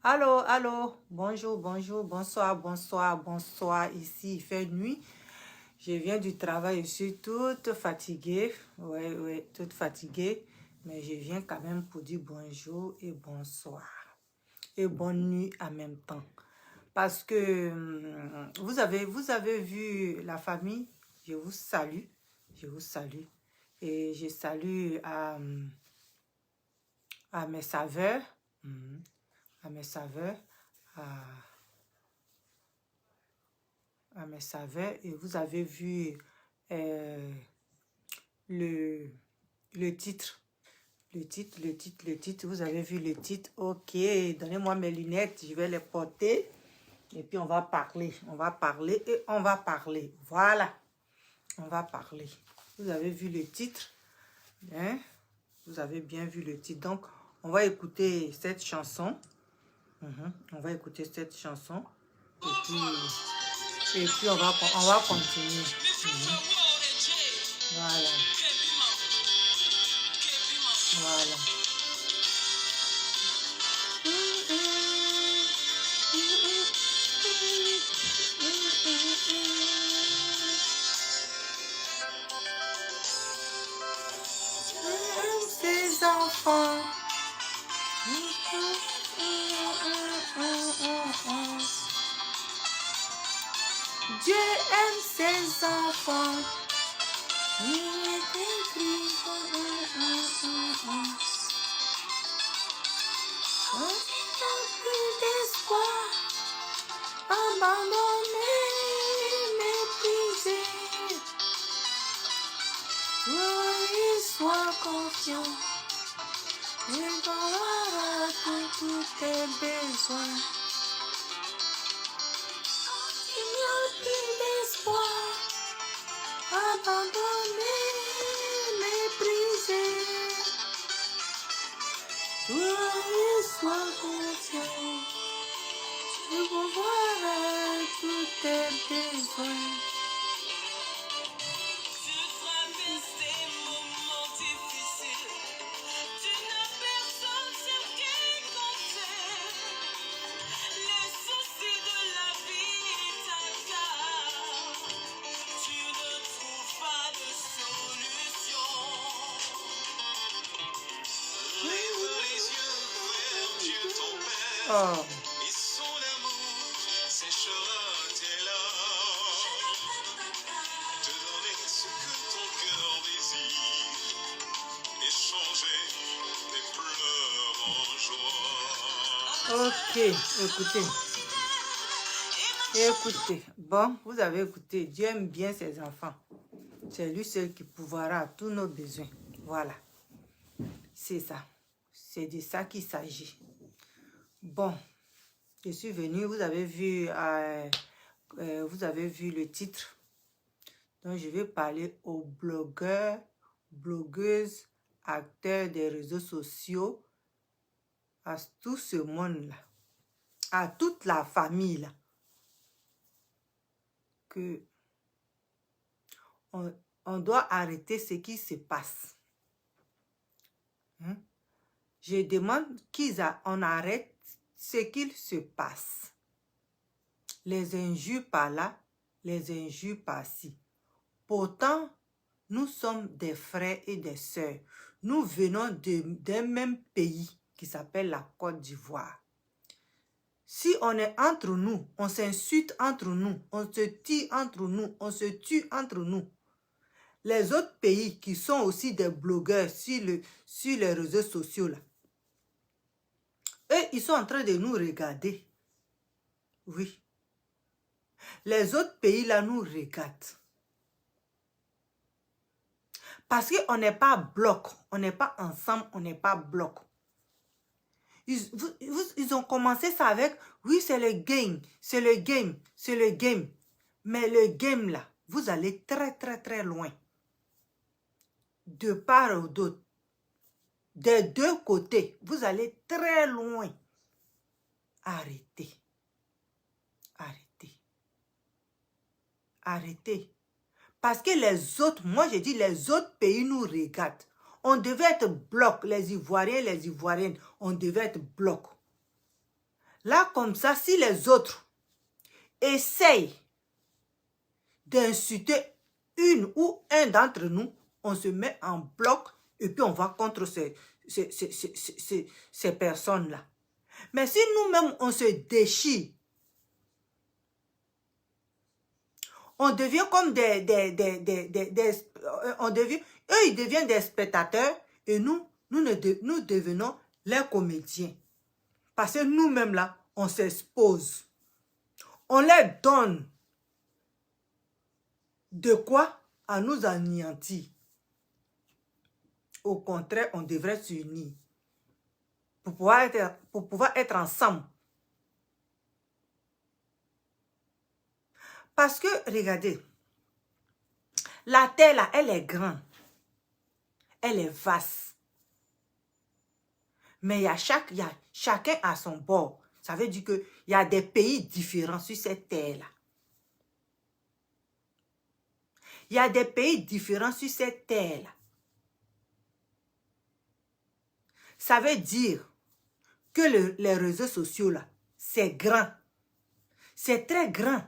Allô, allô, bonjour, bonjour, bonsoir, bonsoir, bonsoir. Ici, il fait nuit. Je viens du travail, je suis toute fatiguée. Oui, toute fatiguée. Mais je viens quand même pour dire bonjour et bonsoir. Et bonne nuit en même temps. Parce que vous avez vu la famille. Je vous salue. Je vous salue. Et je salue à mes saveurs. À mes saveurs. À mes saveurs. Et vous avez vu le titre. Le titre. Vous avez vu le titre. Ok, donnez-moi mes lunettes. Je vais les porter. Et puis on va parler. On va parler et on va parler. Voilà. On va parler. Vous avez vu le titre. Hein? Vous avez bien vu le titre. Donc, on va écouter cette chanson. On va écouter cette chanson. Et puis on va continuer. Voilà. Voilà. Ces enfants. Dieu aime ses enfants. Il est écrit. Plus d'espoir. Abandonné, méprisé. Sois confiant. Il pourra tous tes besoins. Il n'y a plus d'espoir. Abandonné, méprisé. Sois confiant. Il pourra tous tes besoins. Oh. Et son amour séchera tes larmes. Te donner ce que ton cœur désire. Échanger tes pleurs en joie. Ok, écoutez. Bon, vous avez écouté. Dieu aime bien ses enfants. C'est lui seul qui pourvoira à tous nos besoins. Voilà. C'est ça. C'est de ça qu'il s'agit. Bon, je suis venue. Vous avez vu le titre. Donc, je vais parler aux blogueurs, blogueuses, acteurs des réseaux sociaux, à tout ce monde-là, à toute la famille là, que on doit arrêter ce qui se passe. Je demande qu'on arrête ce qu'il se passe. Les injures par là, les injures par-ci. Pourtant, nous sommes des frères et des sœurs. Nous venons d'un même pays qui s'appelle la Côte d'Ivoire. Si on est entre nous, on s'insulte entre nous, on se tire entre nous, on se tue entre nous. Les autres pays qui sont aussi des blogueurs sur les réseaux sociaux, là, eux, ils sont en train de nous regarder. Oui. Les autres pays, là, nous regardent. Parce qu'on n'est pas bloc, on n'est pas ensemble, on n'est pas bloc. Ils ont commencé ça avec, oui, c'est le game, c'est le game, c'est le game. Mais le game, là, vous allez très, très, très loin. De part ou d'autre. Des deux côtés, vous allez très loin. Arrêtez. Arrêtez. Arrêtez. Parce que les autres, moi je dis les autres pays nous regardent. On devait être bloc, les Ivoiriens, les Ivoiriennes, on devait être bloc. Là, comme ça, si les autres essayent d'insulter une ou un d'entre nous, on se met en bloc et puis on va contre ces personnes-là. Mais si nous-mêmes, on se déchire, on devient comme eux, ils deviennent des spectateurs et nous devenons les comédiens. Parce que nous-mêmes, là, on s'expose. On leur donne de quoi à nous anéantir. Au contraire, on devrait s'unir pour pouvoir être ensemble. Parce que, regardez, la terre, là, elle est grande. Elle est vaste. Mais chacun à son bord. Ça veut dire qu'il y a des pays différents sur cette terre-là. Il y a des pays différents sur cette terre-là. Ça veut dire que les réseaux sociaux, là, c'est grand. C'est très grand.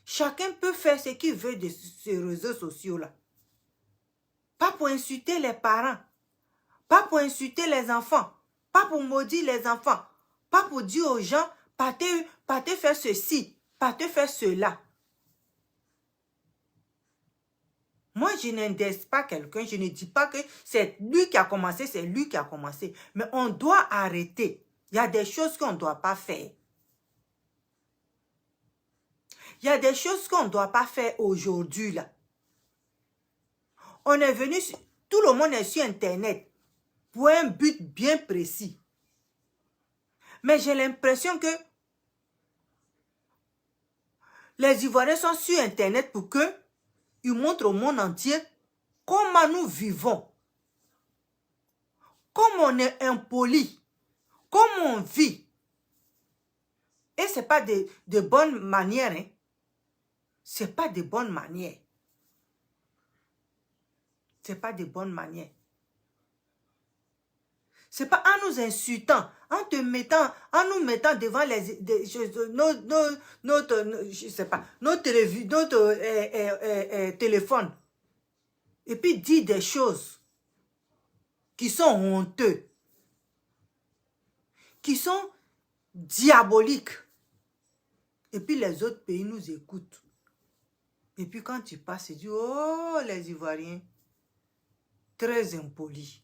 Chacun peut faire ce qu'il veut de ces réseaux sociaux-là. Pas pour insulter les parents. Pas pour insulter les enfants. Pas pour maudire les enfants. Pas pour dire aux gens, partez faire ceci, partez faire cela. Moi, je n'indexe pas quelqu'un. Je ne dis pas que c'est lui qui a commencé, c'est lui qui a commencé. Mais on doit arrêter. Il y a des choses qu'on ne doit pas faire. Il y a des choses qu'on ne doit pas faire aujourd'hui, là. On est venu, tout le monde est sur Internet pour un but bien précis. Mais j'ai l'impression que les Ivoiriens sont sur Internet pour qu'ils montrent au monde entier comment nous vivons. Comment on est impoli. Comment on vit. Et ce n'est pas de bonnes manières. Hein? Ce n'est pas de bonnes manières. Ce n'est pas de bonnes manières. Ce n'est pas en nous insultant, en nous mettant devant notre téléphone. Et puis dire des choses qui sont honteuses. Qui sont diaboliques. Et puis les autres pays nous écoutent. Et puis quand tu passes, tu dis, oh, les Ivoiriens, très impolis.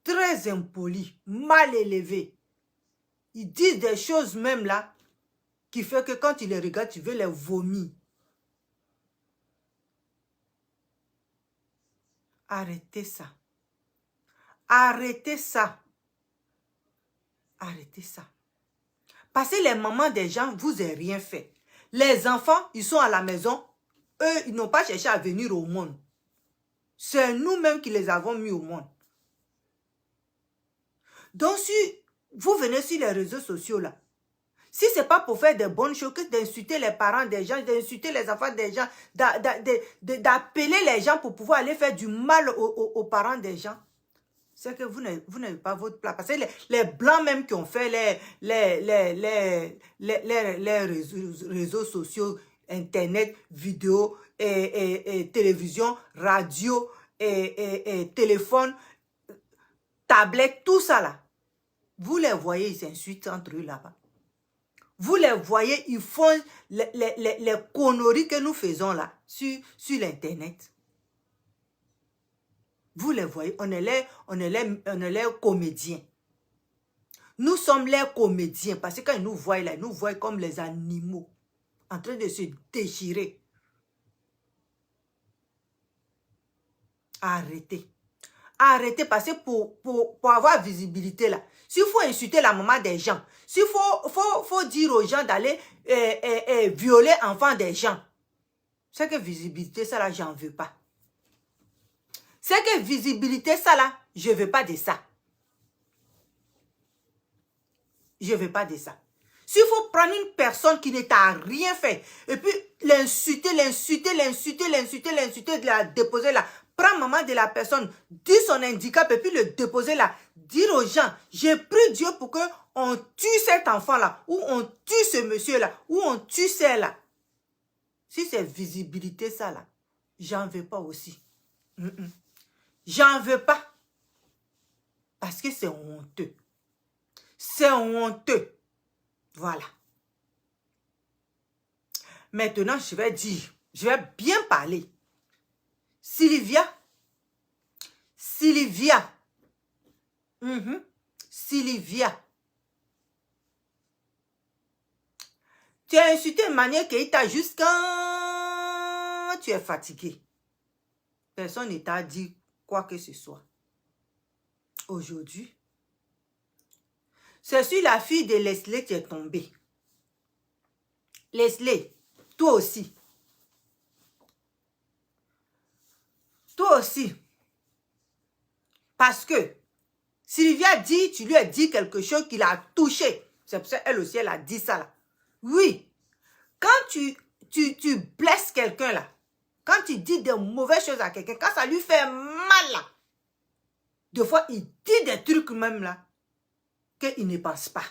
Très impolis, mal élevés. Ils disent des choses même là, qui fait que quand tu les regardes, tu veux les vomir. Arrêtez ça. Arrêtez ça. Arrêtez ça. Parce que les mamans des gens, vous n'avez rien fait. Les enfants, ils sont à la maison. Eux, ils n'ont pas cherché à venir au monde. C'est nous-mêmes qui les avons mis au monde. Donc, si vous venez sur les réseaux sociaux, là, si ce n'est pas pour faire de bonnes choses, que d'insulter les parents des gens, d'insulter les enfants des gens, d'appeler les gens pour pouvoir aller faire du mal aux parents des gens, c'est que vous n'avez pas votre place. Parce que les blancs même qui ont fait les réseaux sociaux, Internet, vidéo, télévision, radio, téléphone, tablette, tout ça là. Vous les voyez, ils s'insultent entre eux là-bas. Vous les voyez, ils font les conneries que nous faisons là, sur l'Internet. Vous les voyez, on est les comédiens. Nous sommes les comédiens parce que quand ils nous voient là, ils nous voient comme les animaux en train de se déchirer. Arrêtez. Arrêtez parce que pour avoir visibilité là, s'il faut insulter la maman des gens, s'il faut dire aux gens d'aller violer enfants des gens, c'est que visibilité ça là, j'en veux pas. C'est que visibilité ça là, je veux pas de ça. Je veux pas de ça. S'il faut prendre une personne qui ne t'a rien fait, et puis l'insulter, la déposer là, prends maman de la personne, dire son handicap et puis le déposer là. Dire aux gens, j'ai pris Dieu pour qu'on tue cet enfant-là, ou on tue ce monsieur-là, ou on tue celle-là. Si c'est visibilité ça là, j'en veux pas aussi. J'en veux pas. Parce que c'est honteux. C'est honteux. Voilà. Maintenant, je vais dire, je vais bien parler. Sylvia. Sylvia. Sylvia. Tu as insulté de manière qu'il t'a juste quand tu es fatigué. Personne ne t'a dit quoi que ce soit. Aujourd'hui, c'est sur la fille de Leslie qui est tombée. Leslie, toi aussi. Toi aussi. Parce que Sylvia dit, tu lui as dit quelque chose qui l'a touché. C'est pour ça qu'elle aussi, elle a dit ça là. Oui. Quand tu blesses quelqu'un là, quand tu dis de mauvaises choses à quelqu'un, quand ça lui fait mal là, des fois, il dit des trucs même là, qu'il ne pense pas.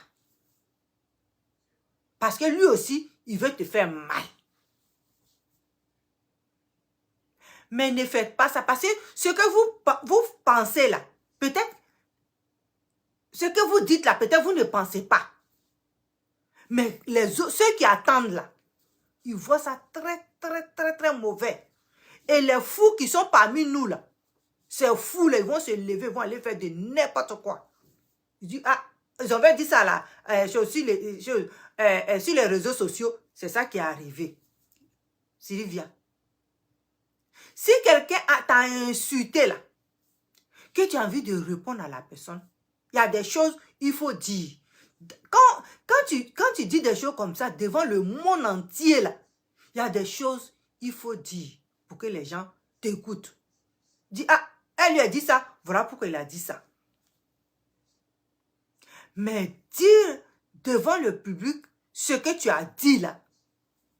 Parce que lui aussi, il veut te faire mal. Mais ne faites pas ça. Parce que ce que vous pensez là, peut-être, ce que vous dites là, peut-être vous ne pensez pas. Mais ceux qui attendent là, ils voient ça très mauvais. Et les fous qui sont parmi nous là, ces fous là, ils vont se lever, ils vont aller faire de n'importe quoi. Ils disent, ah, ils ont dit ça là, sur les réseaux sociaux, c'est ça qui est arrivé. Sylvia. Si quelqu'un t'a insulté là, que tu as envie de répondre à la personne, il y a des choses, il faut dire. Quand tu dis des choses comme ça devant le monde entier là, il y a des choses, il faut dire pour que les gens t'écoutent. Dis, ah, elle lui a dit ça, voilà pourquoi il a dit ça. Mais dire devant le public ce que tu as dit là,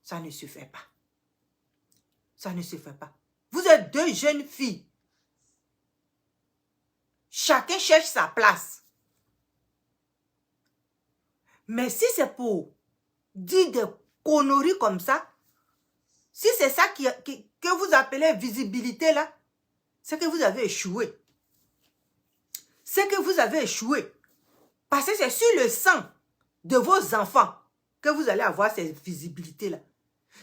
ça ne se fait pas. Ça ne se fait pas. Vous êtes deux jeunes filles. Chacun cherche sa place. Mais si c'est pour dire des conneries comme ça, si c'est ça que vous appelez visibilité là, c'est que vous avez échoué. C'est que vous avez échoué. Parce que c'est sur le sang de vos enfants que vous allez avoir cette visibilité là.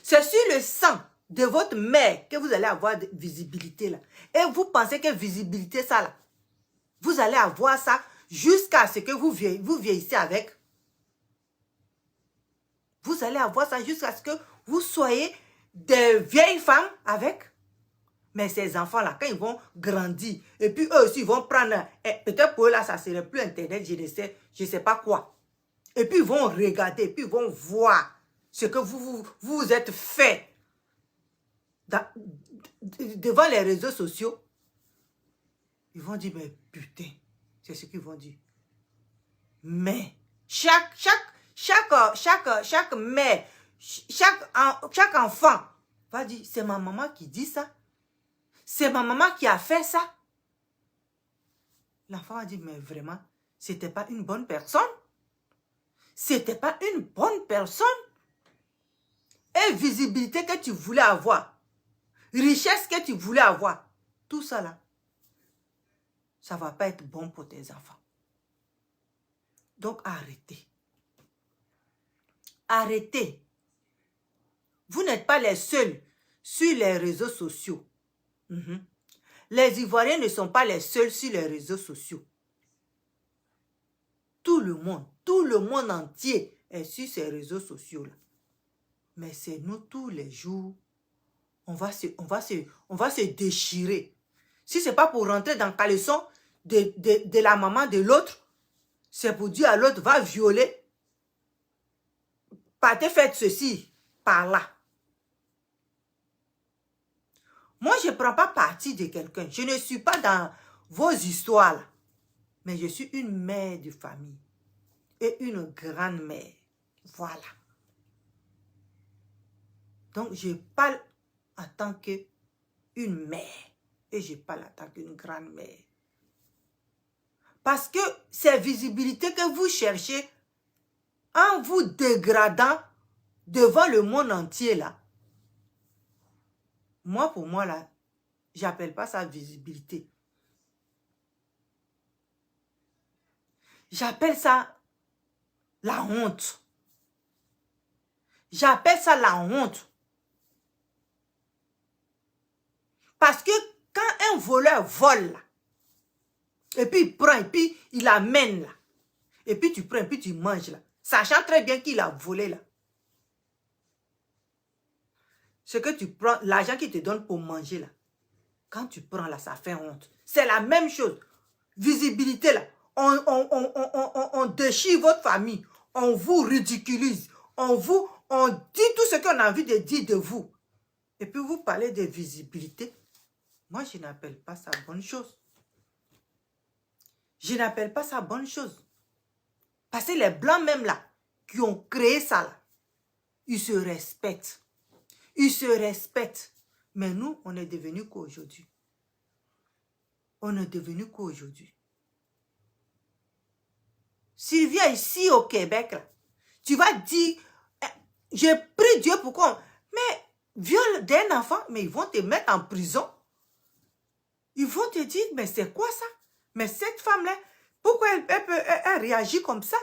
C'est sur le sang de votre mère que vous allez avoir de visibilité là. Et vous pensez que visibilité ça là, vous allez avoir ça jusqu'à ce que vous vieillissez avec. Vous allez avoir ça jusqu'à ce que vous soyez des vieilles femmes avec. Mais ces enfants-là, quand ils vont grandir, et puis eux aussi, ils vont prendre, peut-être pour eux là, ça serait plus Internet, je ne sais pas quoi. Et puis ils vont regarder, et puis ils vont voir ce que vous êtes fait devant les réseaux sociaux. Ils vont dire, mais putain, c'est ce qu'ils vont dire. Mais chaque mère, chaque enfant va dire, c'est ma maman qui dit ça. C'est ma maman qui a fait ça. L'enfant a dit, mais vraiment, c'était pas une bonne personne. C'était pas une bonne personne. Et visibilité que tu voulais avoir, richesse que tu voulais avoir, tout ça là, ça va pas être bon pour tes enfants. Donc arrêtez. Arrêtez. Vous n'êtes pas les seuls sur les réseaux sociaux. Les Ivoiriens ne sont pas les seuls sur les réseaux sociaux. Tout le monde entier est sur ces réseaux sociaux-là. Mais c'est nous tous les jours, on va se déchirer. Si ce n'est pas pour rentrer dans le caleçon de la maman de l'autre, c'est pour dire à l'autre, va violer. Partez, faites ceci, par là. Moi, je ne prends pas parti de quelqu'un. Je ne suis pas dans vos histoires là. Mais je suis une mère de famille. Et une grande mère. Voilà. Donc, je parle en tant qu'une mère. Et je parle en tant qu'une grande-mère. Parce que ces visibilités que vous cherchez en vous dégradant devant le monde entier là. Moi, pour moi là, j'appelle pas ça visibilité. J'appelle ça la honte. J'appelle ça la honte. Parce que quand un voleur vole là, et puis il prend, et puis il amène là, et puis tu prends, et puis tu manges là, sachant très bien qu'il a volé là. Ce que tu prends, l'argent qu'il te donne pour manger là, quand tu prends là, ça fait honte. C'est la même chose. Visibilité là, on déchire votre famille, on vous ridiculise, on dit tout ce qu'on a envie de dire de vous. Et puis vous parlez de visibilité. Moi, je n'appelle pas ça bonne chose. Je n'appelle pas ça bonne chose. Parce que les blancs même là, qui ont créé ça là, ils se respectent. Ils se respectent. Mais nous, on est devenus quoi aujourd'hui? On est devenus quoi aujourd'hui? S'il vient ici au Québec, là, tu vas dire, j'ai pris Dieu pour quoi? Mais viol d'un enfant, mais ils vont te mettre en prison. Ils vont te dire, mais c'est quoi ça? Mais cette femme-là, pourquoi elle réagit comme ça?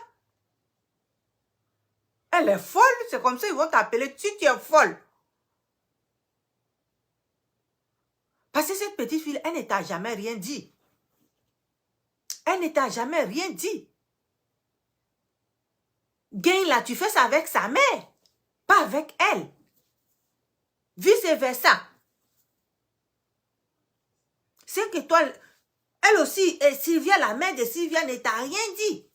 Elle est folle, c'est comme ça, ils vont t'appeler, tu es folle. Parce que cette petite fille, elle ne t'a jamais rien dit. Elle ne t'a jamais rien dit. Gain là, tu fais ça avec sa mère, pas avec elle. Vice versa. C'est que toi, elle aussi, et Sylvia, la mère de Sylvia, ne t'a rien dit.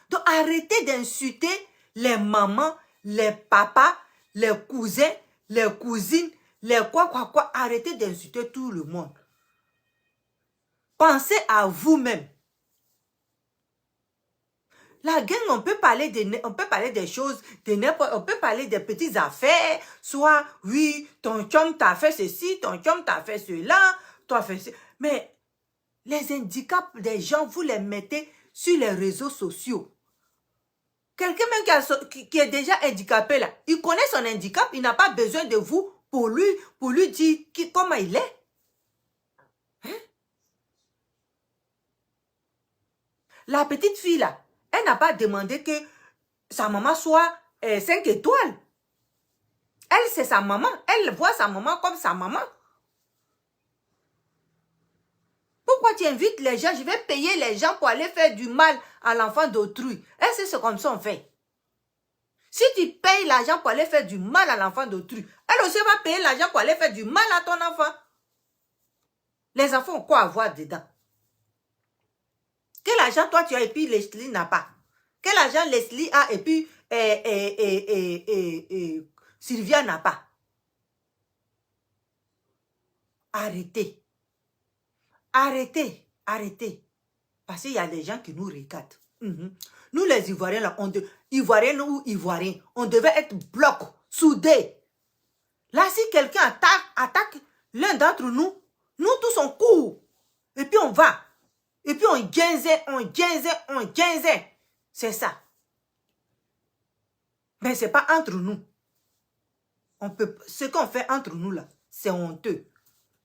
Donc arrêtez d'insulter les mamans, les papas, les cousins, les cousines, les quoi. Arrêtez d'insulter tout le monde. Pensez à vous-même. La gang, on peut parler des choses, on peut parler des petites affaires, soit, oui, ton chum t'a fait ceci, ton chum t'a fait cela, toi fait ceci. Mais les handicaps des gens, vous les mettez sur les réseaux sociaux. Quelqu'un même qui est déjà handicapé là, il connaît son handicap, il n'a pas besoin de vous pour lui dire comment il est. Hein? La petite fille là, elle n'a pas demandé que sa maman soit 5 étoiles. Elle, c'est sa maman. Elle voit sa maman comme sa maman. Pourquoi tu invites les gens? Je vais payer les gens pour aller faire du mal à l'enfant d'autrui. Est-ce que c'est comme ça on fait? Si tu payes l'argent pour aller faire du mal à l'enfant d'autrui, elle aussi va payer l'argent pour aller faire du mal à ton enfant. Les enfants ont quoi à voir dedans? Quel argent toi tu as et puis Leslie n'a pas? Quel argent Leslie a et puis Sylvia n'a pas? Arrêtez. Arrêtez. Arrêtez. Parce qu'il y a des gens qui nous regardent. Nous les Ivoiriens, là, Ivoiriens ou Ivoiriens, on devait être bloc, soudés. Là, si quelqu'un attaque l'un d'entre nous, nous tous on court. Et puis on va. Et puis on guinzait. C'est ça. Mais c'est pas entre nous. Ce qu'on fait entre nous là, c'est honteux.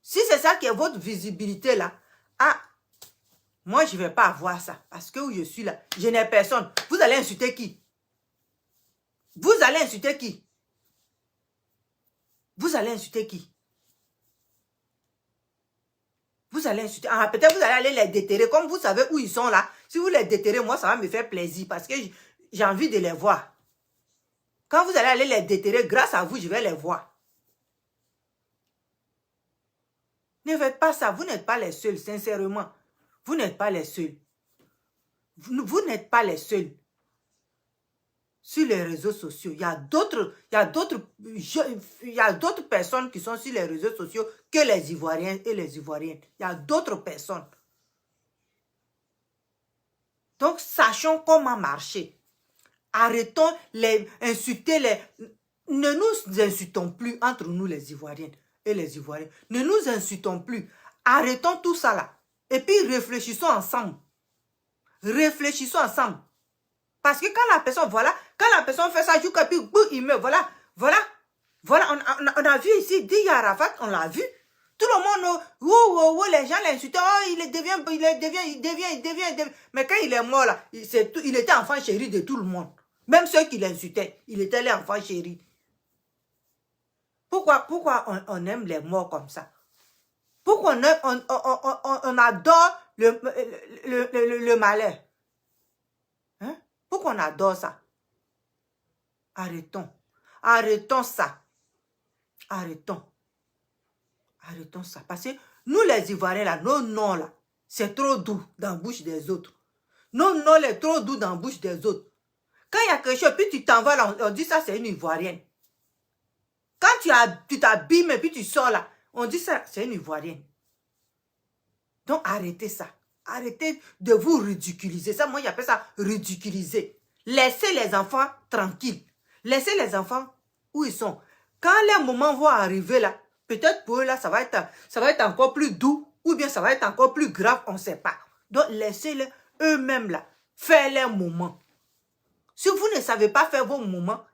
Si c'est ça qui est votre visibilité là, moi je ne vais pas avoir ça. Parce que où je suis là, je n'ai personne. Vous allez insulter qui? Vous allez insulter qui? Vous allez insulter qui? Vous allez insulter. Peut-être vous allez aller les déterrer. Comme vous savez où ils sont là. Si vous les déterrez, moi ça va me faire plaisir. Parce que j'ai envie de les voir. Quand vous allez aller les déterrer, grâce à vous, je vais les voir. Ne faites pas ça. Vous n'êtes pas les seuls, sincèrement. Vous n'êtes pas les seuls. Vous n'êtes pas les seuls. Sur les réseaux sociaux, il y a d'autres personnes qui sont sur les réseaux sociaux que les Ivoiriens et les Ivoiriennes. Il y a d'autres personnes. Donc, sachons comment marcher. Arrêtons insulter les... ne nous insultons plus entre nous les Ivoiriennes et les Ivoiriens. Ne nous insultons plus. Arrêtons tout ça là. Et puis réfléchissons ensemble. Réfléchissons ensemble. Parce que quand la personne, voilà, quand la personne fait ça, puis il meurt, voilà, on a vu ici, dit Arafat, on l'a vu. Tout le monde, les gens l'insultent, oh, il devient. Mais quand il est mort là, il était enfant chéri de tout le monde. Même ceux qui l'insultaient, il était l'enfant chéri. Pourquoi on aime les morts comme ça? Pourquoi on adore le malheur? Hein? Pourquoi on adore ça? Arrêtons. Arrêtons ça. Arrêtons. Arrêtons ça. Parce que nous les Ivoiriens là, nos noms là, c'est trop doux dans la bouche des autres. Nos noms là, trop doux dans la bouche des autres. Quand il y a quelque chose, puis tu t'en vas là, on dit ça c'est une Ivoirienne. Quand tu t'abîmes et puis tu sors là, on dit ça c'est une Ivoirienne. Donc arrêtez ça. Arrêtez de vous ridiculiser. Ça, moi, j'appelle ça ridiculiser. Laissez les enfants tranquilles. Laissez les enfants où ils sont. Quand les moments vont arriver là, peut-être pour eux là, ça va être encore plus doux ou bien ça va être encore plus grave, on ne sait pas. Donc laissez-les eux-mêmes là, faire leurs moments. Si vous ne savez pas faire vos moments,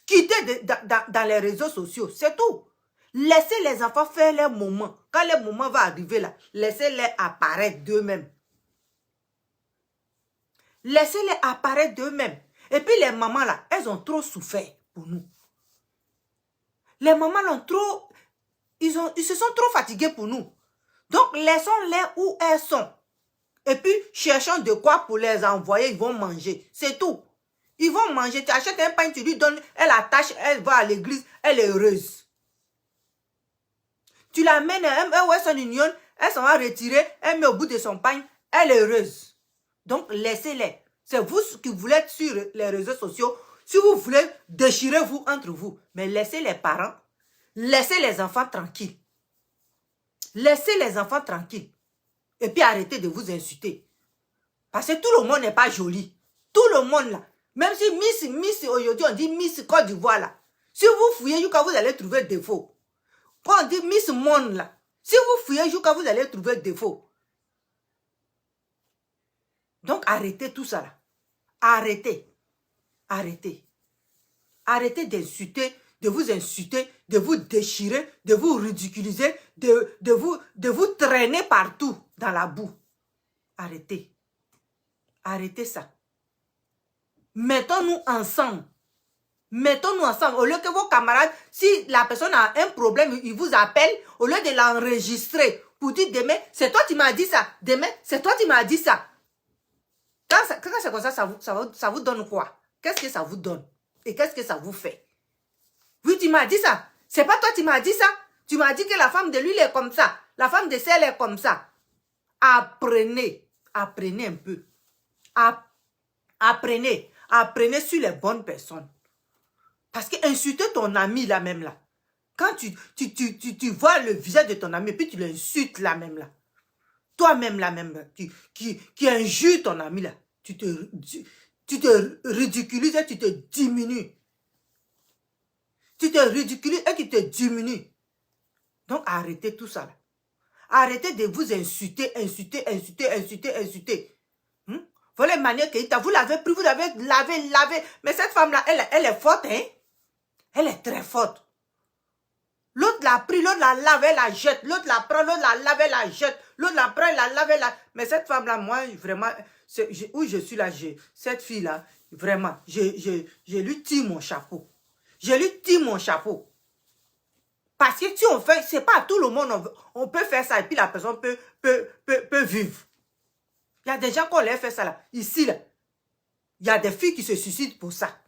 quittez dans les réseaux sociaux, c'est tout. Laissez les enfants faire leurs moments. Quand les moments vont arriver là, laissez-les apparaître d'eux-mêmes. Laissez-les apparaître d'eux-mêmes. Et puis les mamans là, elles ont trop souffert pour nous. Les mamans l'ont trop... Ils se sont trop fatigués pour nous. Donc laissons-les où elles sont. Et puis cherchons de quoi pour les envoyer, ils vont manger. C'est tout. Ils vont manger. Tu achètes un pain, tu lui donnes, elle attache, elle va à l'église, elle est heureuse. Tu l'amènes, elle ouais son union, elle s'en va retirer, elle met au bout de son pain, elle est heureuse. Donc laissez-les. C'est vous qui voulez être sur les réseaux sociaux. Si vous voulez, déchirez-vous entre vous. Mais laissez les parents, laissez les enfants tranquilles. Laissez les enfants tranquilles. Et puis arrêtez de vous insulter. Parce que tout le monde n'est pas joli. Tout le monde là. Même si Miss aujourd'hui, on dit Miss Côte d'Ivoire là. Si vous fouillez, vous allez trouver des défauts. Quand on dit Miss Monde là, si vous fouillez, vous allez trouver des défauts. Donc arrêtez tout ça là. Arrêtez. Arrêtez. Arrêtez d'insulter, de vous insulter, de vous déchirer, de vous ridiculiser, de vous traîner partout dans la boue. Arrêtez. Arrêtez ça. Mettons-nous ensemble. Mettons-nous ensemble. Au lieu que vos camarades, si la personne a un problème, il vous appelle, au lieu de l'enregistrer pour dire demain, c'est toi qui m'as dit ça. Demain, c'est toi qui m'as dit ça. Quand c'est comme ça, ça vous donne quoi? Qu'est-ce que ça vous donne? Et qu'est-ce que ça vous fait? Oui, tu m'as dit ça. C'est pas toi qui m'as dit ça. Tu m'as dit que la femme de lui est comme ça. La femme de celle est comme ça. Apprenez. Apprenez un peu. Apprenez. Apprenez sur les bonnes personnes. Parce que insulter ton ami là même là. Quand tu vois le visage de ton ami, puis tu l'insultes là même là. Toi-même là même, qui injure ton ami là. Tu te ridiculises et tu te diminues. Tu te ridiculises et tu te diminues. Donc arrêtez tout ça là. Arrêtez de vous insulter. Voilà une manière que vous l'avez pris, vous l'avez lavé. Mais cette femme-là, elle est forte, hein? Elle est très forte. L'autre l'a pris, l'autre l'a lavé, la jette. L'autre la prend, l'autre la lave, la jette. L'autre la prend, la lave, la... Mais cette femme-là, moi, vraiment, où je suis là, cette fille-là, vraiment, je lui tire mon chapeau. Je lui tire mon chapeau. Parce que si on fait, c'est pas à tout le monde, on peut faire ça et puis la personne peut vivre. Il y a des gens qui ont fait ça là. Ici, là, il y a des filles qui se suicident pour ça.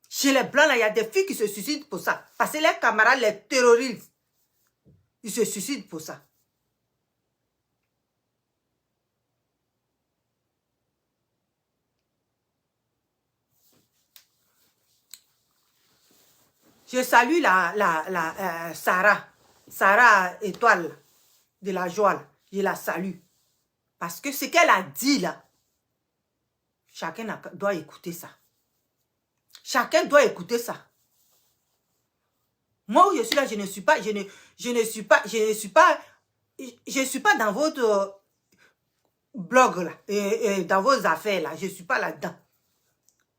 Chez les Blancs, là, il y a des filles qui se suicident pour ça. Parce que les camarades les terrorisent. Ils se suicident pour ça. Je salue Sarah Étoile de la joie. Là. Je la salue. Parce que ce qu'elle a dit là, chacun doit écouter ça. Chacun doit écouter ça. Moi où je suis là, je ne suis pas dans votre blog là, et dans vos affaires là. Je ne suis pas là-dedans.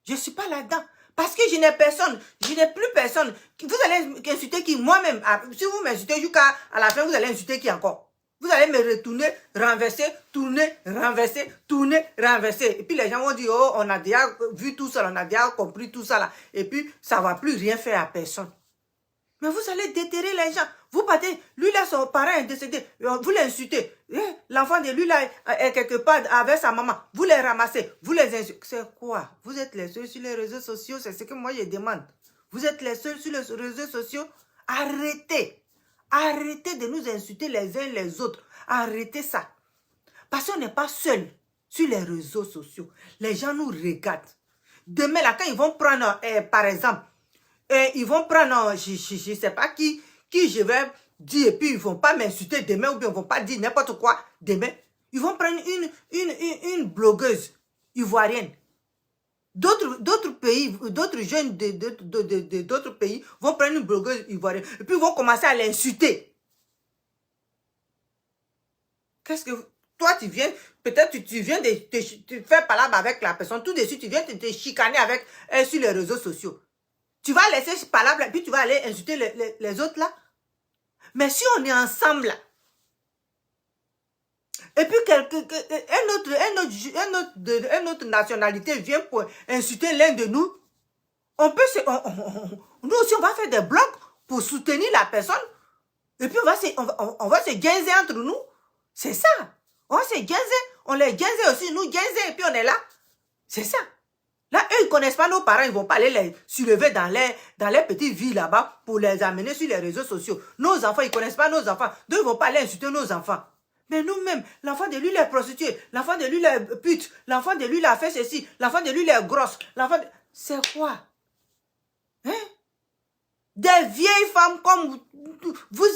Je ne suis pas là-dedans. Parce que je n'ai personne, je n'ai plus personne. Vous allez insulter qui? Moi-même, si vous m'insultez jusqu'à la fin, vous allez insulter qui encore? Vous allez me retourner, renverser, tourner, renverser, tourner, renverser. Et puis les gens vont dire, oh, on a déjà vu tout ça, on a déjà compris tout ça là. Et puis, ça ne va plus rien faire à personne. Mais vous allez déterrer les gens. Vous partez, lui là, son parent est décédé. Vous l'insultez. L'enfant de lui là est quelque part avec sa maman. Vous les ramassez. Vous les insultez. C'est quoi? Vous êtes les seuls sur les réseaux sociaux. C'est ce que moi je demande. Vous êtes les seuls sur les réseaux sociaux. Arrêtez. Arrêtez de nous insulter les uns les autres. Arrêtez ça. Parce qu'on n'est pas seul sur les réseaux sociaux. Les gens nous regardent. Demain là, quand ils vont prendre, par exemple, ils vont prendre, je ne sais pas qui je vais dire, et puis ils ne vont pas m'insulter demain, ou bien ils ne vont pas dire n'importe quoi demain. Ils vont prendre une blogueuse ivoirienne. D'autres pays, d'autres jeunes d'autres pays vont prendre une blogueuse ivoirienne, et puis ils vont commencer à l'insulter. Qu'est-ce que... Toi, tu viens, peut-être tu viens de te faire palabre avec la personne, tout de suite, tu viens de te chicaner avec elle sur les réseaux sociaux. Tu vas laisser palabre et puis tu vas aller insulter les autres là. Mais si on est ensemble là, et puis une autre nationalité vient pour insulter l'un de nous, on peut nous aussi on va faire des blogs pour soutenir la personne. Et puis on va se guinzer entre nous. C'est ça. On va se guinzer. On les guinzer aussi, nous guinzer et puis on est là. C'est ça. Là, eux, ils ne connaissent pas nos parents, ils ne vont pas aller les soulever dans les petites villes là-bas pour les amener sur les réseaux sociaux. Nos enfants, ils ne connaissent pas nos enfants. D'eux, ils ne vont pas aller insulter nos enfants. Mais nous-mêmes, l'enfant de lui, il est prostitué. L'enfant de lui, il est pute. L'enfant de lui, il a fait ceci. L'enfant de lui, il est grosse. C'est quoi? Hein? Des vieilles femmes comme vous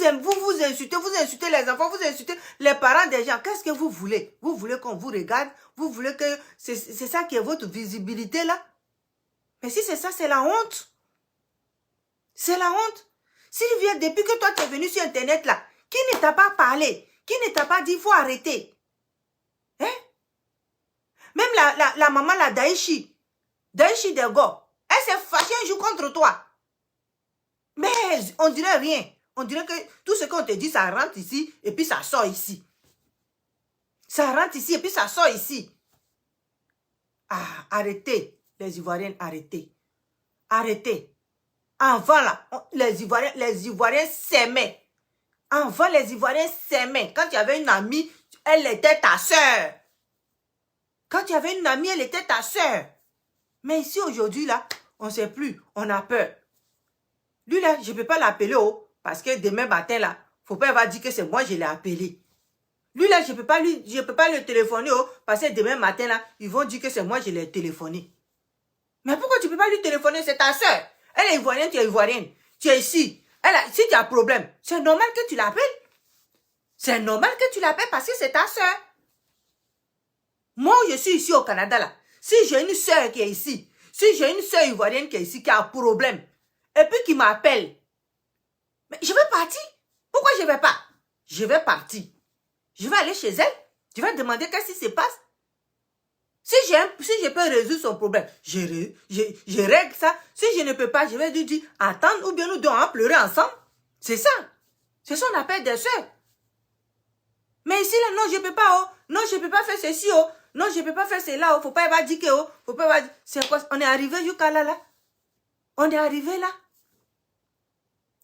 insultez les enfants, vous insultez les parents des gens. Qu'est-ce que vous voulez? Vous voulez qu'on vous regarde? Vous voulez que c'est ça qui est votre visibilité là? Mais si c'est ça, c'est la honte. C'est la honte. Sylvia, depuis que toi tu es venu sur Internet là, qui ne t'a pas parlé? Qui ne t'a pas dit il faut arrêter? Hein? Même la maman, la Daichi Dego, elle s'est fâchée un jour contre toi. Mais on dirait rien. On dirait que tout ce qu'on te dit, ça rentre ici et puis ça sort ici. Ça rentre ici et puis ça sort ici. Ah, arrêtez, les Ivoiriens, arrêtez. Arrêtez. Avant là, les Ivoiriens s'aimaient. Avant, les Ivoiriens s'aimaient. Quand tu avais une amie, elle était ta soeur. Quand tu avais une amie, elle était ta soeur. Mais ici, aujourd'hui, là, on ne sait plus. On a peur. Lui, là, je ne peux pas l'appeler, oh, parce que demain matin, là, faut pas avoir dit que c'est moi, je l'ai appelé. Lui, là, je peux pas le téléphoner, oh, parce que demain matin, là, ils vont dire que c'est moi, je l'ai téléphoné. Mais pourquoi tu ne peux pas lui téléphoner? C'est ta soeur. Elle est ivoirienne, tu es ivoirienne. Tu es ici. Si tu as un problème, c'est normal que tu l'appelles. C'est normal que tu l'appelles parce que c'est ta soeur. Moi, je suis ici au Canada, là. Si j'ai une soeur qui est ici, si j'ai une soeur ivoirienne qui est ici, qui a un problème, et puis qui m'appelle, mais je vais partir. Pourquoi je ne vais pas? Je vais partir. Je vais aller chez elle. Je vais demander qu'est-ce qui se passe. Si je peux résoudre son problème, je règle ça. Si je ne peux pas, je vais lui dire, attendre ou bien nous devons pleurer ensemble. C'est ça. C'est ça qu'on appelle des soeurs. Mais ici, là, non, je ne peux pas, oh. Non, je ne peux pas faire ceci, oh. Non, je ne peux pas faire cela, oh. Faut pas avoir dit que, oh. Faut pas avoir... C'est quoi? On est arrivé jusqu'à là, là. On est arrivé là.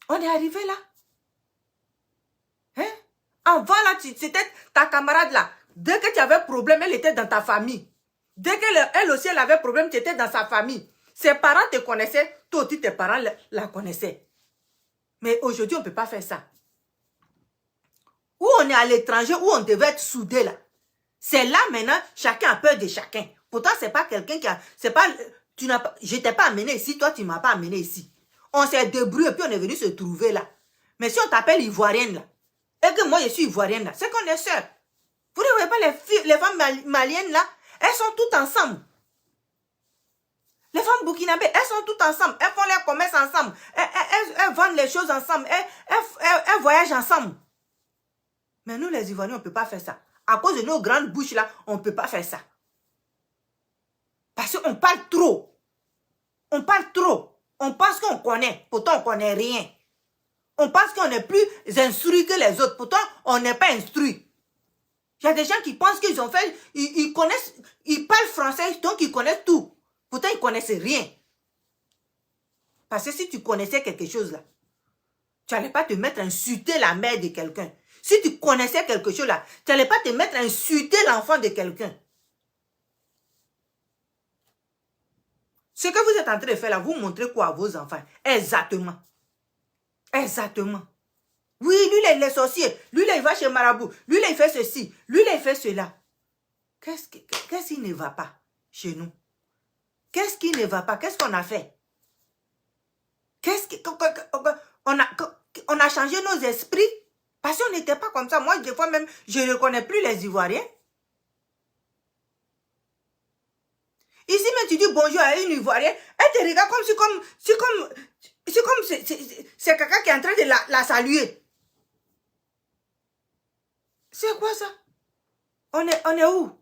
On est arrivé là. Hein? Avant, là, c'était ta camarade, là. Dès que tu avais problème, elle était dans ta famille. Dès qu'elle aussi, elle avait problème, tu étais dans sa famille. Ses parents te connaissaient, toi aussi, tes parents la connaissaient. Mais aujourd'hui, on ne peut pas faire ça. Ou on est à l'étranger, ou on devait être soudés, là. C'est là, maintenant, chacun a peur de chacun. Pourtant, c'est pas quelqu'un qui a... C'est pas... Je t'ai pas amené ici, toi, tu ne m'as pas amené ici. On s'est débrouillé, puis on est venu se trouver là. Mais si on t'appelle ivoirienne, là, et que moi, je suis ivoirienne, là, c'est qu'on est sœurs. Vous ne voyez pas les femmes maliennes, là, elles sont toutes ensemble. Les femmes burkinabées, elles sont toutes ensemble. Elles font leur commerce ensemble. Elles vendent les choses ensemble. Elles voyagent ensemble. Mais nous, les Ivoiriens, on ne peut pas faire ça. À cause de nos grandes bouches là, on ne peut pas faire ça. Parce qu'on parle trop. On parle trop. On pense qu'on connaît. Pourtant, on ne connaît rien. On pense qu'on est plus instruit que les autres. Pourtant, on n'est pas instruit. Il y a des gens qui pensent qu'ils ont fait... Ils connaissent... Ils parlent français, donc ils connaissent tout. Pourtant, ils ne connaissent rien. Parce que si tu connaissais quelque chose là, tu n'allais pas te mettre à insulter la mère de quelqu'un. Si tu connaissais quelque chose là, tu n'allais pas te mettre à insulter l'enfant de quelqu'un. Ce que vous êtes en train de faire là, vous montrez quoi à vos enfants? Exactement. Exactement. Oui, lui là, il est sorcier. Lui là, il va chez Marabout. Lui là, il fait ceci. Lui là, il fait cela. Qu'est-ce qui ne va pas chez nous? Qu'est-ce qui ne va pas? Qu'est-ce qu'on a fait? On a changé nos esprits? Parce qu'on n'était pas comme ça. Moi, des fois même, je ne reconnais plus les Ivoiriens. Ici, même tu dis bonjour à une Ivoirienne, elle te regarde comme c'est quelqu'un qui est en train de la saluer. C'est quoi ça? On est où?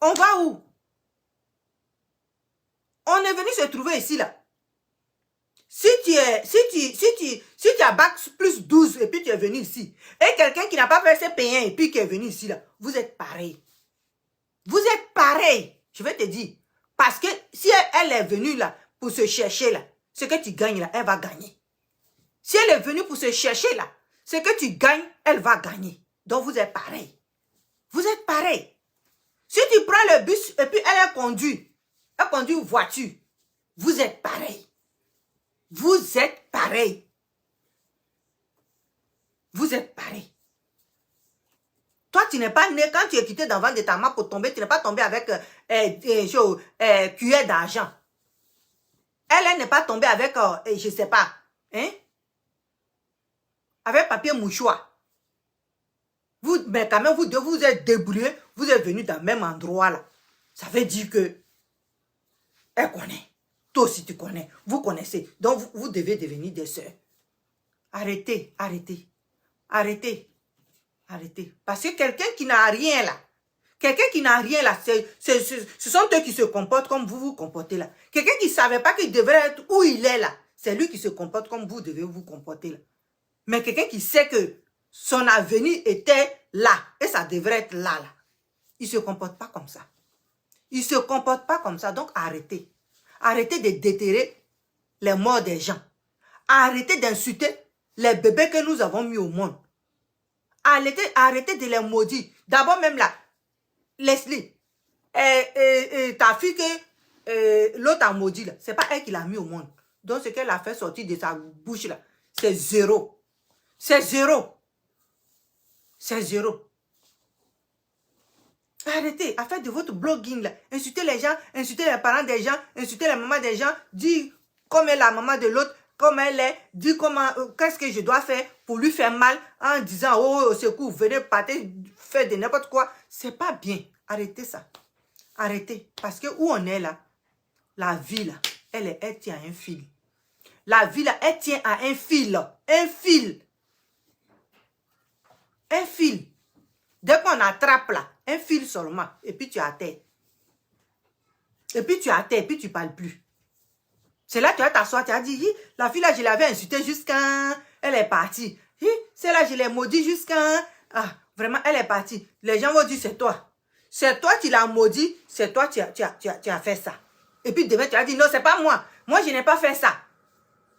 On va où? On est venu se trouver ici, là. Si tu as bac plus 12 et puis tu es venu ici, et quelqu'un qui n'a pas fait ses payants et puis qui est venu ici, là, vous êtes pareil. Vous êtes pareil. Je vais te dire. Parce que si elle est venue là pour se chercher là, ce que tu gagnes là, elle va gagner. Si elle est venue pour se chercher là, ce que tu gagnes, elle va gagner. Donc vous êtes pareil. Vous êtes pareil. Si tu prends le bus et puis elle conduit une voiture, vous êtes pareil. Vous êtes pareil. Vous êtes pareil. Toi, tu n'es pas né quand tu es quitté dans le ventre de ta maman pour tomber. Tu n'es pas tombé avec cuillère d'argent. Elle n'est pas tombée avec, je ne sais pas, hein? Avec papier mouchoir. Mais quand même, vous deux, vous êtes débrouillés. Vous êtes venus dans le même endroit là. Ça veut dire que elle connaît. Toi aussi, tu connais. Vous connaissez. Donc, vous devez devenir des sœurs. Arrêtez, arrêtez. Arrêtez. Arrêtez. Parce que quelqu'un qui n'a rien là, ce sont eux qui se comportent comme vous vous comportez là. Quelqu'un qui ne savait pas qu'il devrait être où il est là, c'est lui qui se comporte comme vous devez vous comporter là. Mais quelqu'un qui sait que son avenir était là, et ça devrait être là, il ne se comporte pas comme ça. Il ne se comporte pas comme ça, donc arrêtez. Arrêtez de déterrer les morts des gens. Arrêtez d'insulter les bébés que nous avons mis au monde. Arrêtez de les maudire. D'abord même là, Leslie, ta fille que l'autre a maudit, ce n'est pas elle qui l'a mis au monde. Donc ce qu'elle a fait sortir de sa bouche là, c'est zéro. C'est zéro. C'est zéro. Arrêtez, à faire de votre blogging là. Insultez les gens, insultez les parents des gens, insultez les mamans des gens, dire comme est la maman de l'autre, comme elle est, dire comment, qu'est-ce que je dois faire pour lui faire mal en disant, oh, au secours, venez partez, faire de n'importe quoi. C'est pas bien. Arrêtez ça. Arrêtez. Parce que où on est là, la vie là, elle tient à un fil. La vie là, elle tient à un fil. Un fil. Un fil. Dès qu'on attrape là, un fil seulement, et puis tu es à terre. Et puis tu es à terre, et puis tu ne parles plus. C'est là que tu vas t'asseoir, tu as dit, la fille là, je l'avais insultée jusqu'à... Elle est partie. C'est là, je l'ai maudit jusqu'à... Ah, vraiment, elle est partie. Les gens vont dire, c'est toi. C'est toi qui l'as maudit, c'est toi qui as fait ça. Et puis demain, tu as dit, non, c'est pas moi. Moi, je n'ai pas fait ça.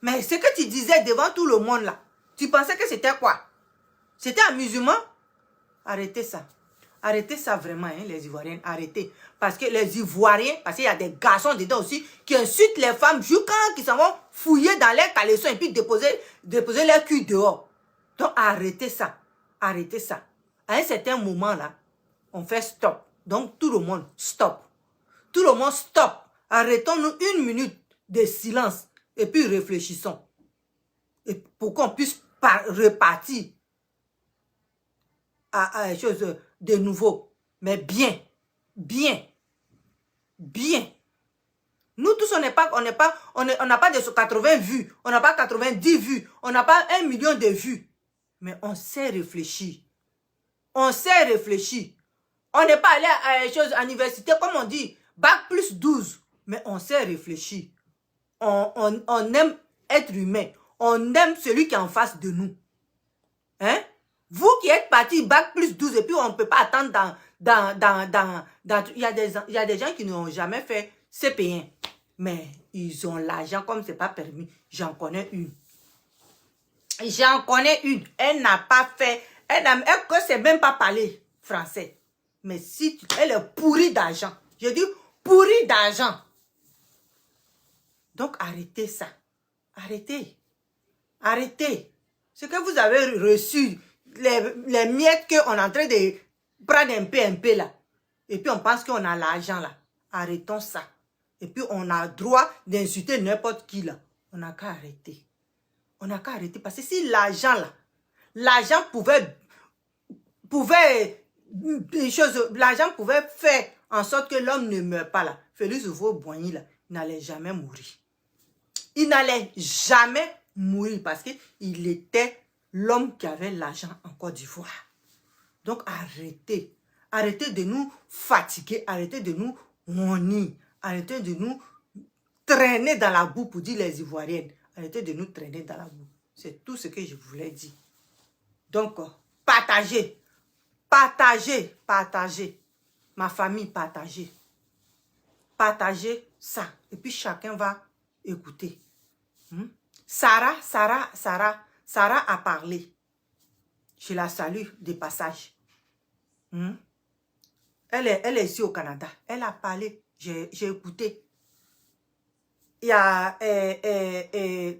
Mais ce que tu disais devant tout le monde là, tu pensais que c'était quoi? C'était amusement? Arrêtez ça. Arrêtez ça vraiment, hein, les Ivoiriens. Arrêtez. Parce que les Ivoiriens, parce qu'il y a des garçons dedans aussi, qui insultent les femmes jusqu'à qu'ils s'en vont fouiller dans leurs caleçons et puis déposer leur cul dehors. Donc arrêtez ça. Arrêtez ça. À un certain moment là, on fait stop. Donc tout le monde, stop. Tout le monde, stop. Arrêtons-nous 1 minute de silence et puis réfléchissons. Et pour qu'on puisse repartir à une chose de nouveau. Mais bien. Bien. Bien. Nous tous, on n'a pas de 80 vues, on n'a pas 90 vues, on n'a pas 1 million de vues. Mais on sait réfléchir. On sait réfléchir. On n'est pas allé à l'université, comme on dit, bac plus 12. Mais on sait réfléchir. On aime être humain. On aime celui qui est en face de nous. Hein? Vous qui êtes parti bac plus 12 et puis on ne peut pas attendre il y a des gens qui n'ont jamais fait CP1. Mais ils ont l'argent comme ce n'est pas permis. J'en connais une. J'en connais une. Elle n'a pas fait. Elle ne sait même pas parler français. Mais si elle est pourrie d'argent. Je dis pourrie d'argent. Donc arrêtez ça. Arrêtez. Arrêtez. Ce que vous avez reçu, les miettes qu'on est en train de prendre un peu là. Et puis on pense qu'on a l'argent là. Arrêtons ça. Et puis on a droit d'insulter n'importe qui là. On n'a qu'à arrêter. On n'a qu'à arrêter. Parce que si l'argent là, l'argent pouvait faire en sorte que l'homme ne meure pas là. Félix Houphouët-Boigny là, il n'allait jamais mourir. Il n'allait jamais mourir parce qu'il était l'homme qui avait l'argent en Côte d'Ivoire. Donc arrêtez. Arrêtez de nous fatiguer. Arrêtez de nous honir. Arrêtez de nous traîner dans la boue pour dire les Ivoiriennes. Arrêtez de nous traîner dans la boue. C'est tout ce que je voulais dire. Donc, partagez. Partagez. Partagez. Ma famille, partagez. Partagez ça. Et puis chacun va écouter. Sarah a parlé. Je la salue de passage. Elle est ici au Canada. Elle a parlé. J'ai écouté. Il y a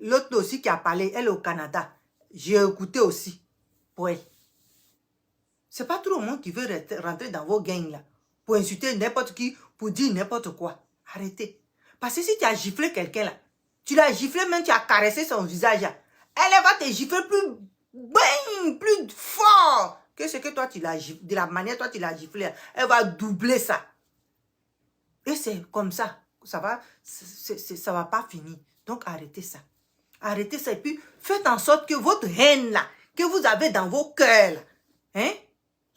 l'autre aussi qui a parlé. Elle est au Canada. J'ai écouté aussi. Oui. C'est pas tout le monde qui veut rentrer dans vos gangs là. Pour insulter n'importe qui, pour dire n'importe quoi. Arrêtez. Parce que si tu as giflé quelqu'un là, tu l'as giflé, même tu as caressé son visage là, elle va te gifler plus fort que ce que toi tu l'as giflé. De la manière toi tu l'as giflé, elle va doubler ça. Et c'est comme ça. Ça va pas finir. Donc arrêtez ça. Arrêtez ça et puis faites en sorte que votre haine là, que vous avez dans vos cœurs là, hein?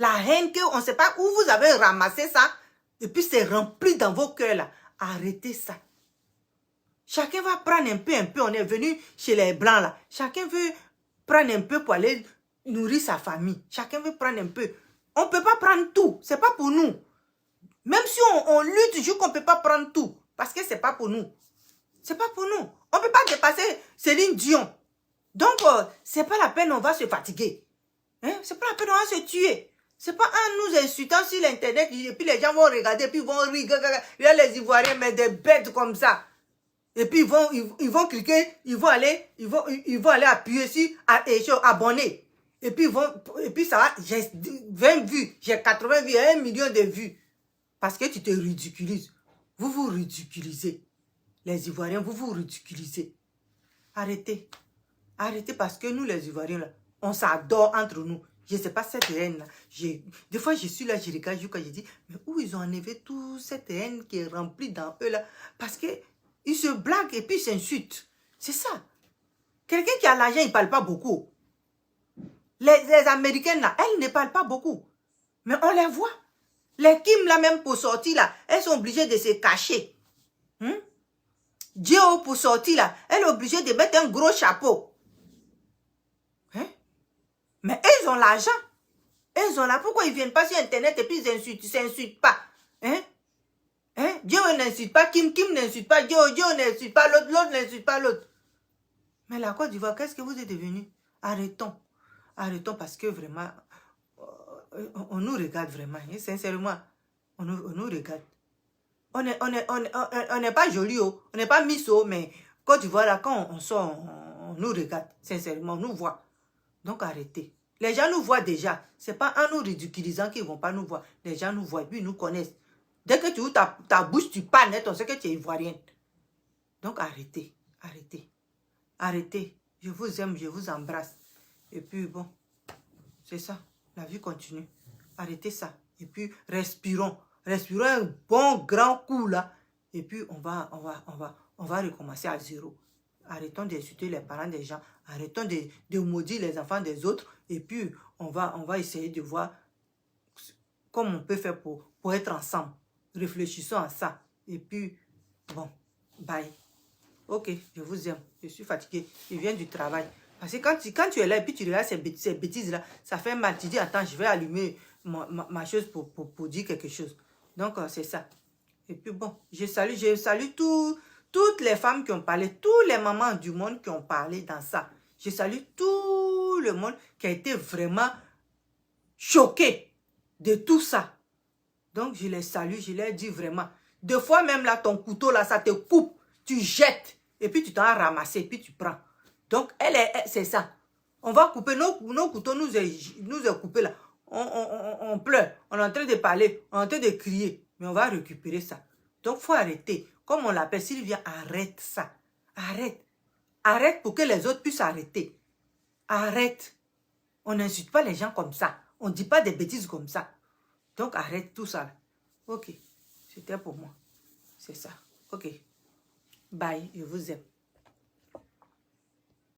La haine qu'on ne sait pas où vous avez ramassé ça, et puis c'est rempli dans vos cœurs là. Arrêtez ça. Chacun va prendre un peu. On est venu chez les Blancs là. Chacun veut prendre un peu pour aller nourrir sa famille. Chacun veut prendre un peu. On ne peut pas prendre tout. Ce n'est pas pour nous. Même si on lutte toujours qu'on ne peut pas prendre tout. Parce que ce n'est pas pour nous. Ce n'est pas pour nous. On ne peut pas dépasser Céline Dion. Donc, ce n'est pas la peine, on va se fatiguer. Hein? Ce n'est pas la peine, on va se tuer. Ce n'est pas en nous insultant sur l'internet et puis les gens vont regarder, puis ils vont rire. Il y a les Ivoiriens, mais des bêtes comme ça. Et puis ils vont cliquer, ils vont aller appuyer sur abonner. Et puis ça va, j'ai 20 vues, j'ai 80 vues, 1 million de vues. Parce que tu te ridiculises. Vous vous ridiculisez. Les Ivoiriens, vous vous ridiculisez. Arrêtez. Arrêtez parce que nous les Ivoiriens, là, on s'adore entre nous. Je ne sais pas cette haine-là. Des fois, je suis là, je regarde, je dis, mais où ils ont enlevé toute cette haine qui est remplie dans eux là? Parce que ils se blaguent et puis ils s'insultent. C'est ça. Quelqu'un qui a l'argent, il ne parle pas beaucoup. Les Américaines, là, elles ne parlent pas beaucoup. Mais on les voit. Les Kim, là, même pour sortir, là, elles sont obligées de se cacher. Dio, pour sortir, là, elle est obligée de mettre un gros chapeau. Mais ils ont l'argent. Ils ont là. Pourquoi ils ne viennent pas sur Internet et puis ils s'insultent pas? Dieu n'insulte pas Kim, Kim n'insulte pas Dieu, Dieu n'insulte pas l'autre, l'autre n'insulte pas l'autre. Mais la Côte d'Ivoire, qu'est-ce que vous êtes devenus? Arrêtons. Arrêtons parce que vraiment, on nous regarde vraiment. Hein, sincèrement, on nous regarde. On n'est pas joli, on n'est pas miso, mais Côte d'Ivoire, là, quand on sort, on nous regarde. Sincèrement, on nous voit. Donc arrêtez. Les gens nous voient déjà. Ce n'est pas en nous ridiculisant qu'ils ne vont pas nous voir. Les gens nous voient, puis ils nous connaissent. Dès que tu ouvres ta bouche, tu parles net, on sait que tu es ivoirienne. Donc arrêtez, arrêtez, arrêtez. Je vous aime, je vous embrasse. Et puis bon, c'est ça. La vie continue. Arrêtez ça. Et puis respirons. Respirons un bon grand coup là. Et puis, on va recommencer à zéro. Arrêtons d'insulter les parents des gens. Arrêtons de maudire les enfants des autres. Et puis, on va essayer de voir comment on peut faire pour être ensemble. Réfléchissons à ça. Et puis, bon, bye. Ok, je vous aime. Je suis fatiguée. Je viens du travail. Parce que quand tu es là et puis tu regardes ces bêtises-là, ça fait mal. Tu dis, attends, je vais allumer ma chose pour dire quelque chose. Donc, c'est ça. Et puis bon, je salue toutes les femmes qui ont parlé, tous les mamans du monde qui ont parlé dans ça. Je salue tout le monde qui a été vraiment choqué de tout ça. Donc, je les salue, je leur dis vraiment. Des fois même là, ton couteau là, ça te coupe. Tu jettes et puis tu t'en as ramassé, puis tu prends. Donc, c'est ça. On va couper nos couteaux, nous est coupé là. On pleure, on est en train de parler, on est en train de crier. Mais on va récupérer ça. Donc, il faut arrêter. Comme on l'appelle, Sylvia, arrête ça. Arrête. Arrête pour que les autres puissent arrêter. Arrête. On n'insulte pas les gens comme ça. On ne dit pas des bêtises comme ça. Donc, arrête tout ça. Ok. C'était pour moi. C'est ça. Ok. Bye. Je vous aime.